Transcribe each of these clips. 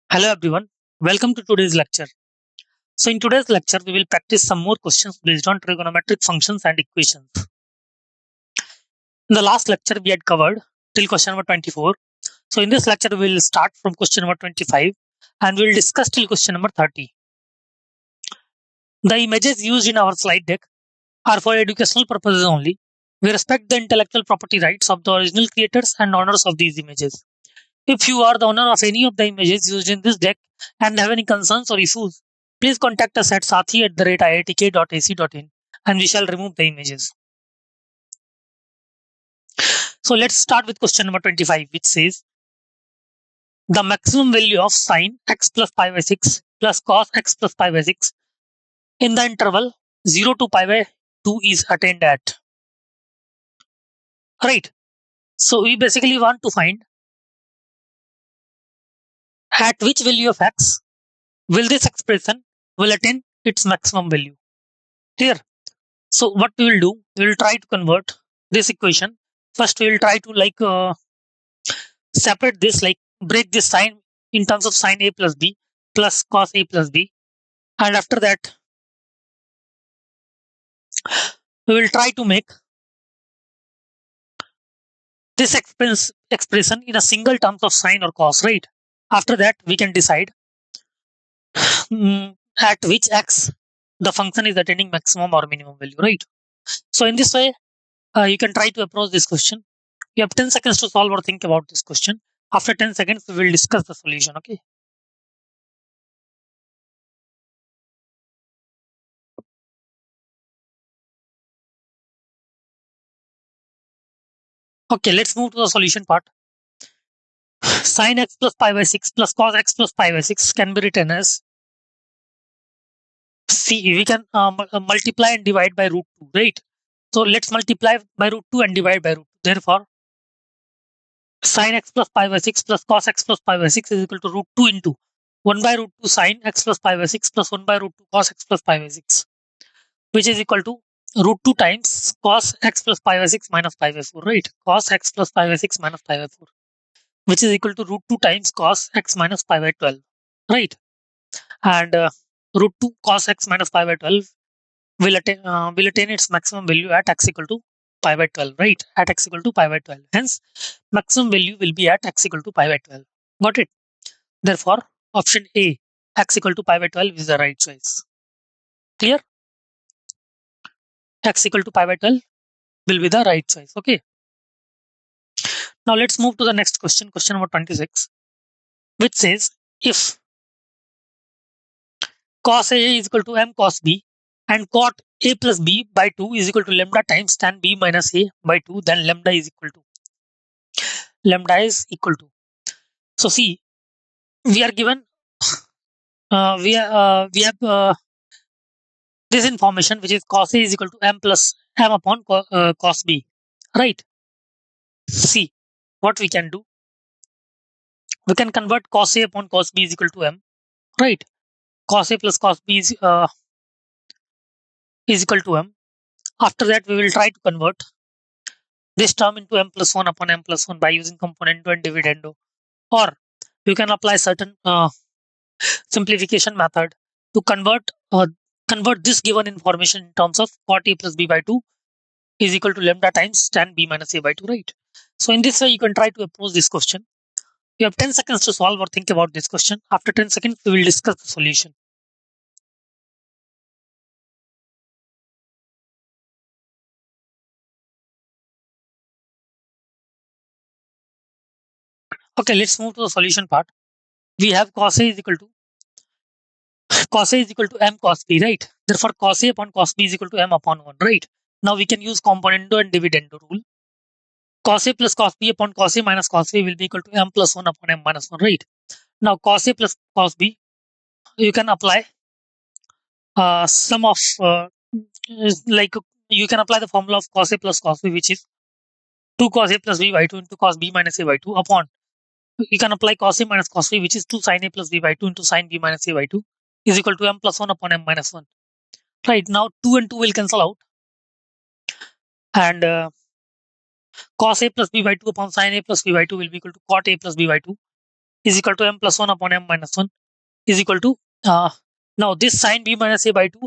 Hello everyone, welcome to today's lecture. So in today's lecture, we will practice some more questions based on trigonometric functions and equations. In the last lecture, we had covered till question number 24. So in this lecture, we will start from question number 25 and we will discuss till question number 30. The images used in our slide deck are for educational purposes only. We respect the intellectual property rights of the original creators and owners of these images. If you are the owner of any of the images used in this deck and have any concerns or issues, please contact us at sathi@iitk.ac.in and we shall remove the images. So let's start with question number 25, which says the maximum value of sine x plus pi by 6 plus cos x plus pi by 6 in the interval 0 to pi by 2 is attained at. Right. So we basically want to find at which value of x will this expression will attain its maximum value. Clear? So what we will do, we will try to convert this equation. First, we will try to separate this, like break this sign in terms of sine a plus b plus cos a plus b. And after that, we will try to make this expression in a single terms of sine or cos, right? After that, we can decide at which x the function is attaining maximum or minimum value, right? So in this way, you can try to approach this question. You have 10 seconds to solve or think about this question. After 10 seconds, we will discuss the solution, okay? Okay, let's move to the solution part. Sin x plus pi by 6 plus cos x plus pi by 6 can be written as, see, we can multiply and divide by root 2, right? So let's multiply by root 2 and divide by root 2. Therefore, sin x plus pi by 6 plus cos x plus pi by 6 is equal to root 2 into 1 by root 2 sin x plus pi by 6 plus 1 by root 2 cos x plus pi by 6, which is equal to root 2 times cos x plus pi by 6 minus pi by 4, right? Cos x plus pi by 6 minus pi by 4, which is equal to root 2 times cos x minus pi by 12, right? And root 2 cos x minus pi by 12 will attain its maximum value at x equal to pi by 12, right? At x equal to pi by 12. Hence, maximum value will be at x equal to pi by 12. Got it? Therefore, option A, x equal to pi by 12 is the right choice. Clear? X equal to pi by 12 will be the right choice. Okay. Now let's move to the next question, question number 26, which says if cos A is equal to m cos B and cot A plus B by 2 is equal to lambda times tan B minus A by 2, then lambda is equal to. So see, we are given, we have this information, which is cos A is equal to m plus m upon cos B, right? See, what we can do, we can convert cos A upon cos B is equal to m, right? Cos A plus cos B is equal to m. After that, we will try to convert this term into m plus 1 upon m plus 1 by using componendo and dividendo, or you can apply certain simplification method to convert this given information in terms of cot A plus B by 2 is equal to lambda times tan B minus A by 2, right? So in this way, you can try to approach this question. You have 10 seconds to solve or think about this question. After 10 seconds, we will discuss the solution. Okay, let's move to the solution part. We have cos A is equal to m cos B, right? Therefore, cos A upon cos B is equal to m upon 1, right? Now we can use componendo and dividendo rule. Cos A plus cos B upon cos A minus cos B will be equal to m plus 1 upon m minus 1, right? Now cos A plus cos B, you can apply sum of you can apply the formula of cos A plus cos B, which is 2 cos A plus B by 2 into cos B minus A by 2 upon, you can apply cos A minus cos B, which is 2 sin A plus B by 2 into sin B minus A by 2 is equal to m plus 1 upon m minus 1. Right, now 2 and 2 will cancel out, and cos A plus B by 2 upon sin A plus B by 2 will be equal to cot A plus B by 2 is equal to m plus 1 upon m minus 1 is equal to, now this sin b minus a by 2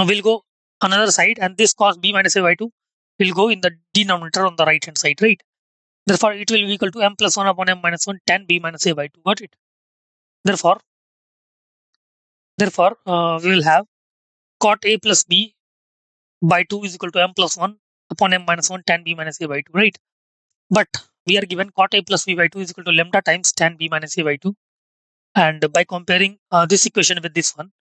will go another side, and this cos b minus a by 2 will go in the denominator on the right hand side, right? Therefore, it will be equal to m plus 1 upon m minus 1 tan b minus a by 2. Got it? Therefore, we will have cot a plus b by 2 is equal to m plus 1 upon m minus 1 tan b minus a by 2, right? But we are given cot a plus b by 2 is equal to lambda times tan b minus a by 2. And by comparing this equation with this one,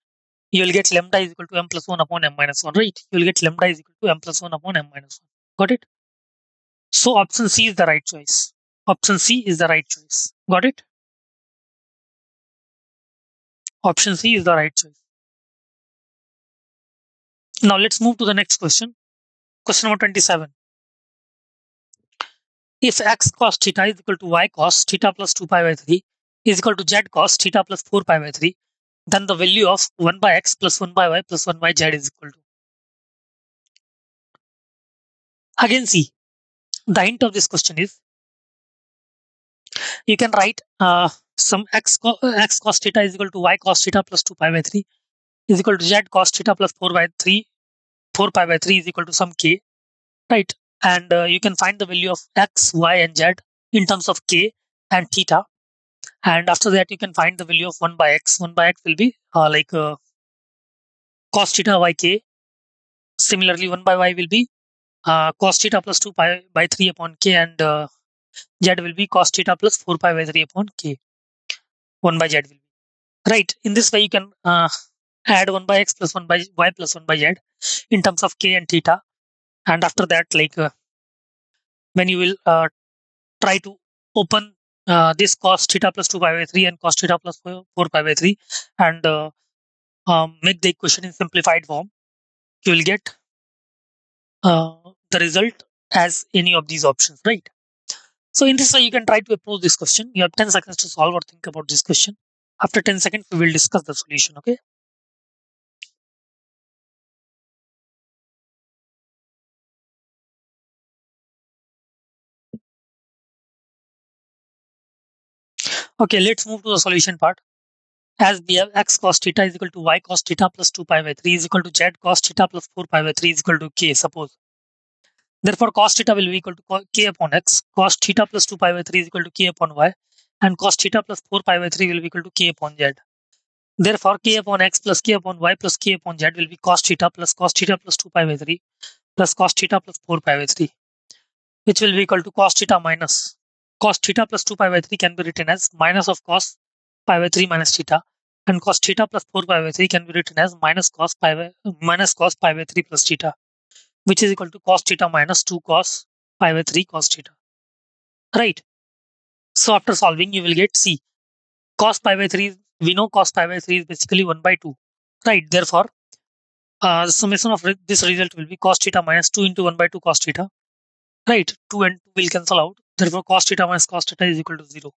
you will get lambda is equal to m plus 1 upon m minus 1, right? You will get lambda is equal to m plus 1 upon m minus 1. Got it? So option C is the right choice. Option C is the right choice. Got it? Option C is the right choice. Now let's move to the next question. Question number 27. If x cos theta is equal to y cos theta plus 2 pi by 3 is equal to z cos theta plus 4 pi by 3, then the value of 1 by x plus 1 by y plus 1 by z is equal to. Again, see, the hint of this question is you can write some x cos theta is equal to y cos theta plus 2 pi by 3 is equal to z cos theta plus 4 pi by 3 is equal to some k, right? And you can find the value of x, y, and z in terms of k and theta. And after that, you can find the value of 1 by x. 1 by x will be cos theta yk. Similarly, 1 by y will be cos theta plus 2 pi by 3 upon k, and z will be cos theta plus 4 pi by 3 upon k. 1 by z will be. Right. In this way, you can add 1 by x plus 1 by y plus 1 by z in terms of k and theta. And after that, when you will try to open this cos theta plus 2 pi by 3 and cos theta plus 4 pi by 3 and make the equation in simplified form, you will get the result as any of these options, right? So in this way, you can try to approach this question. You have 10 seconds to solve or think about this question. After 10 seconds, we will discuss the solution, okay? Okay, let's move to the solution part. As we have x cos theta is equal to y cos theta plus 2 pi by 3 is equal to z cos theta plus 4 pi by 3 is equal to k, suppose. Therefore, cos theta will be equal to k upon x, cos theta plus 2 pi by 3 is equal to k upon y, and cos theta plus 4 pi by 3 will be equal to k upon z. Therefore, k upon x plus k upon y plus k upon z will be cos theta plus 2 pi by 3 plus cos theta plus 4 pi by 3, which will be equal to cos theta minus cos theta plus 2 pi by 3 can be written as minus of cos pi by 3 minus theta, and cos theta plus 4 pi by 3 can be written as minus cos pi by 3 plus theta, which is equal to cos theta minus 2 cos pi by 3 cos theta. Right. So after solving, you will get C. Cos pi by 3, we know cos pi by 3 is basically 1 by 2. Right. Therefore, the summation of this result will be cos theta minus 2 into 1 by 2 cos theta. Right. 2 and 2 will cancel out. Therefore, cos theta minus cos theta is equal to 0.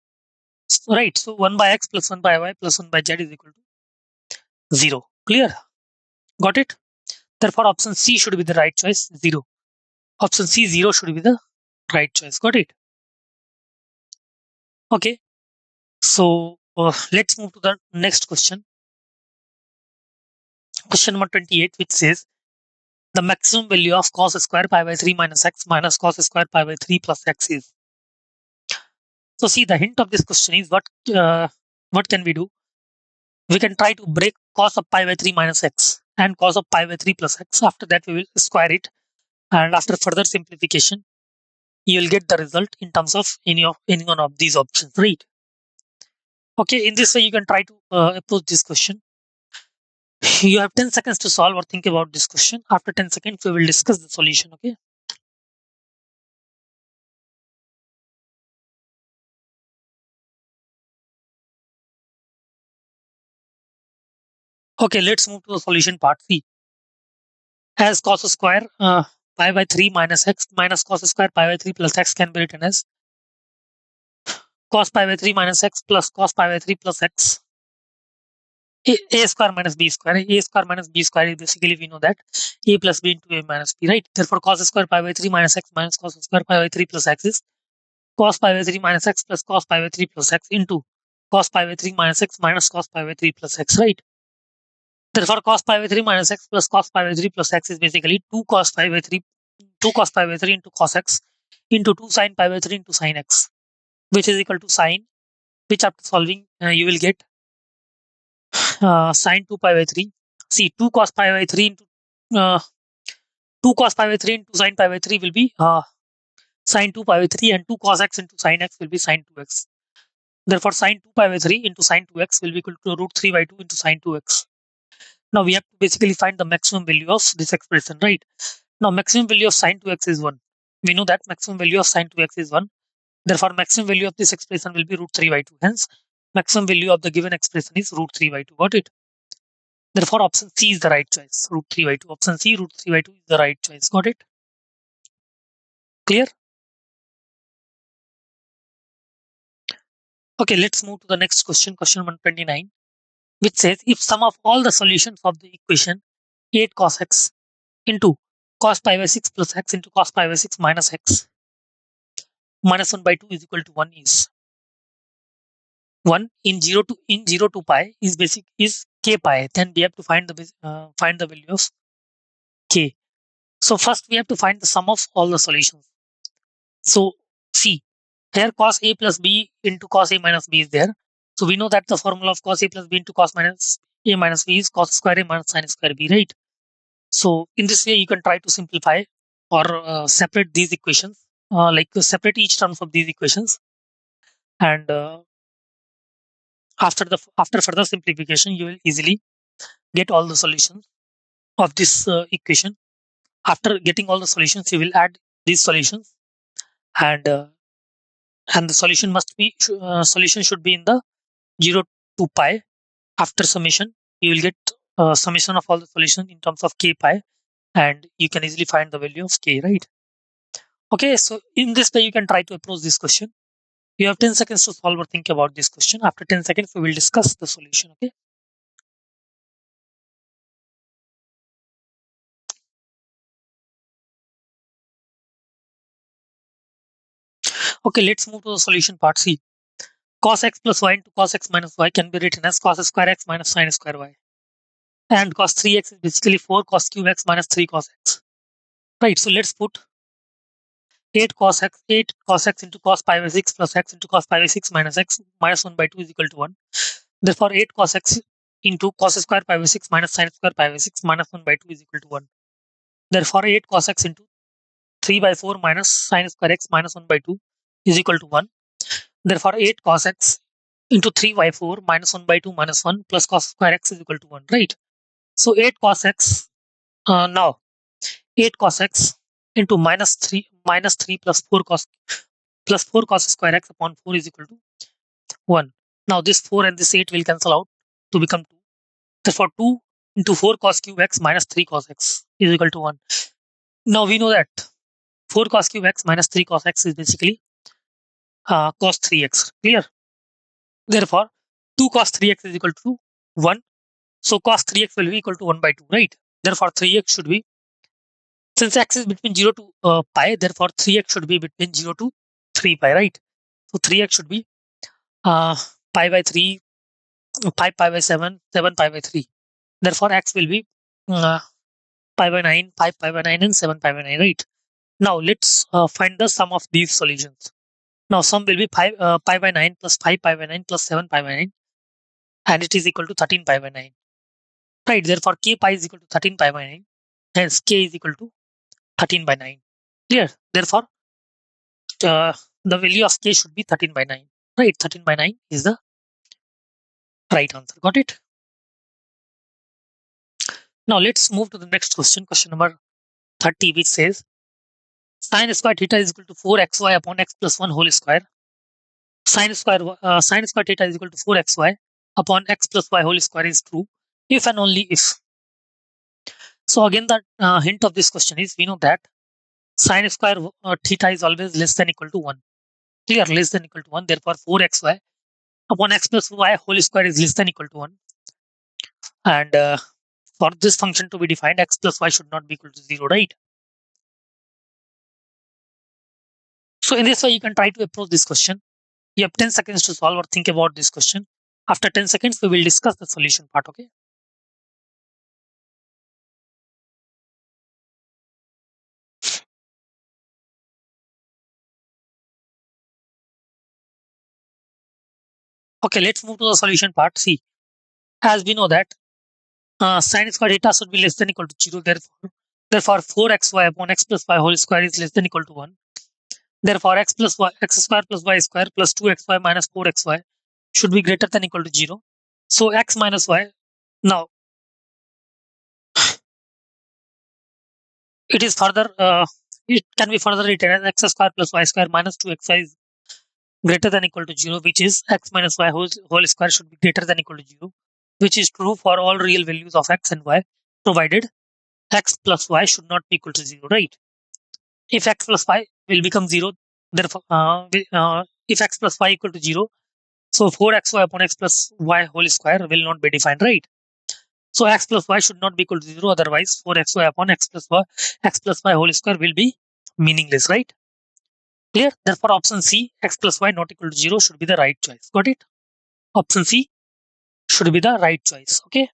Right. So 1 by x plus 1 by y plus 1 by z is equal to 0. Clear? Got it? Therefore, option C should be the right choice, 0. Option C, 0 should be the right choice. Got it? Okay. So let's move to the next question. Question number 28, which says the maximum value of cos square pi by 3 minus x minus cos square pi by 3 plus x is. So see, the hint of this question is what can we do? We can try to break cos of pi by 3 minus x and cos of pi by 3 plus x. After that, we will square it, and after further simplification, you will get the result in terms of any one of these options, right? Okay, in this way, you can try to approach this question. You have 10 seconds to solve or think about this question. After 10 seconds, we will discuss the solution, okay? Okay, let's move to the solution part. C. As cos square pi by 3 minus x minus cos square pi by 3 plus x can be written as cos pi by 3 minus x plus cos pi by 3 plus x. A square minus b square. A square minus b square is basically, we know that a plus b into a minus b, right? Therefore, cos square pi by 3 minus x minus cos square pi by 3 plus x is cos pi by 3 minus x plus cos pi by 3 plus x into cos pi by 3 minus x minus cos pi by 3 plus x, right? Therefore, cos pi by 3 minus x plus cos pi by 3 plus x is basically 2 cos pi by 3 into cos x into 2 sin pi by 3 into sin x, which is equal to sine, which after solving you will get sine 2 pi by 3. See, 2 cos pi by 3 into 2 cos pi by 3 into sin pi by 3 will be sine 2 pi by 3, and 2 cos x into sin x will be sine 2x. Therefore, sine 2 pi by 3 into sine 2x will be equal to root 3 by 2 into sine 2x. Now we have to basically find the maximum value of this expression, right? Now maximum value of sine 2x is 1. We know that maximum value of sine 2x is 1. Therefore, maximum value of this expression will be root 3 by 2. Hence, maximum value of the given expression is root 3 by 2. Got it? Therefore, option C is the right choice. Root 3 by 2. Option C, root 3 by 2 is the right choice. Got it? Clear? Okay, let's move to the next question. Question number 29, which says if sum of all the solutions of the equation 8 cos x into cos pi by 6 plus x into cos pi by 6 minus x minus 1 by 2 is equal to 1 is 1 in 0 to pi is k pi. Then we have to find the value of k. So first we have to find the sum of all the solutions. So see, here cos a plus b into cos a minus b is there. So we know that the formula of cos a plus b into cos minus a minus b is cos square a minus sin square b, right? So in this way you can try to simplify or separate these equations, separate each terms of these equations, and after further simplification you will easily get all the solutions of this equation. After getting all the solutions, you will add these solutions, and the solution should be in the 0 to pi. After summation, you will get summation of all the solutions in terms of k pi, and you can easily find the value of k, right? Okay, so in this way you can try to approach this question. You have 10 seconds to solve or think about this question. After 10 seconds, we will discuss the solution. Okay. Okay, let's move to the solution part. C. Cos x plus y into cos x minus y can be written as cos square x minus sin square y. And cos 3x is basically 4 cos cube x minus 3 cos x. Right, so let's put 8 cos x into cos pi by 6 plus x into cos pi by 6 minus x minus 1 by 2 is equal to 1. Therefore, 8 cos x into cos square pi by 6 minus sin square pi by 6 minus 1 by 2 is equal to 1. Therefore, 8 cos x into 3 by 4 minus sin square x minus 1 by 2 is equal to 1. Therefore, 8 cos x into 3 by 4 minus 1 by 2 minus 1 plus cos square x is equal to 1, right? So 8 cos x, now 8 cos x into minus 3 plus 4 cos square x upon 4 is equal to 1. Now this 4 and this 8 will cancel out to become 2. Therefore, 2 into 4 cos cube x minus 3 cos x is equal to 1. Now we know that 4 cos cube x minus 3 cos x is basically cos 3x. Clear? Therefore, 2 cos 3x is equal to 1. So cos 3x will be equal to 1 by 2, right? Therefore, 3x should be, since x is between 0 to pi, therefore 3x should be between 0 to 3 pi, right? So 3x should be pi by 3, 5 pi by 7, 7 pi by 3. Therefore, x will be pi by 9, 5 pi by 9, and 7 pi by 9, right? Now, let's find the sum of these solutions. Now, sum will be pi by 9 plus 5 pi by 9 plus 7 pi by 9, and it is equal to 13 pi by 9. Right, therefore, k pi is equal to 13 pi by 9. Hence, k is equal to 13 by 9. Clear? Therefore, the value of k should be 13 by 9. Right, 13 by 9 is the right answer. Got it? Now, let's move to the next question. Question number 30, which says sin square theta is equal to 4xy upon x plus 1 whole square. Sin square theta is equal to 4xy upon x plus y whole square is true if and only if. So again, the hint of this question is, we know that sin square theta is always less than equal to 1. Clear? Less than equal to 1. Therefore, 4xy upon x plus y whole square is less than equal to 1. And for this function to be defined, x plus y should not be equal to 0, right? So in this way, you can try to approach this question. You have 10 seconds to solve or think about this question. After 10 seconds, we will discuss the solution part, okay? Okay, let's move to the solution part. See, as we know that sin square theta should be less than equal to 0. Therefore 4xy upon x plus y whole square is less than equal to 1. Therefore x plus y, x square plus y square plus 2xy minus 4xy should be greater than equal to 0. So x minus y, now it is further, it can be further written as x square plus y square minus 2xy is greater than equal to 0, which is x minus y whole square should be greater than equal to 0, which is true for all real values of x and y, provided x plus y should not be equal to 0, right? If x plus y will become 0, therefore, if x plus y equal to 0, so 4xy upon x plus y whole square will not be defined, right? So x plus y should not be equal to 0, otherwise 4xy upon x plus y whole square will be meaningless, right? Clear? Therefore, option C, x plus y not equal to 0 should be the right choice. Got it? Option C should be the right choice. Okay.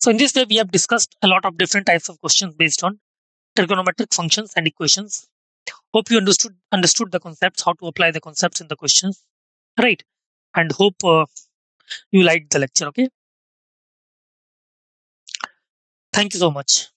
So in this way, we have discussed a lot of different types of questions based on trigonometric functions and equations. Hope you understood the concepts, how to apply the concepts in the questions, right? And hope you liked the lecture. Okay. Thank you so much.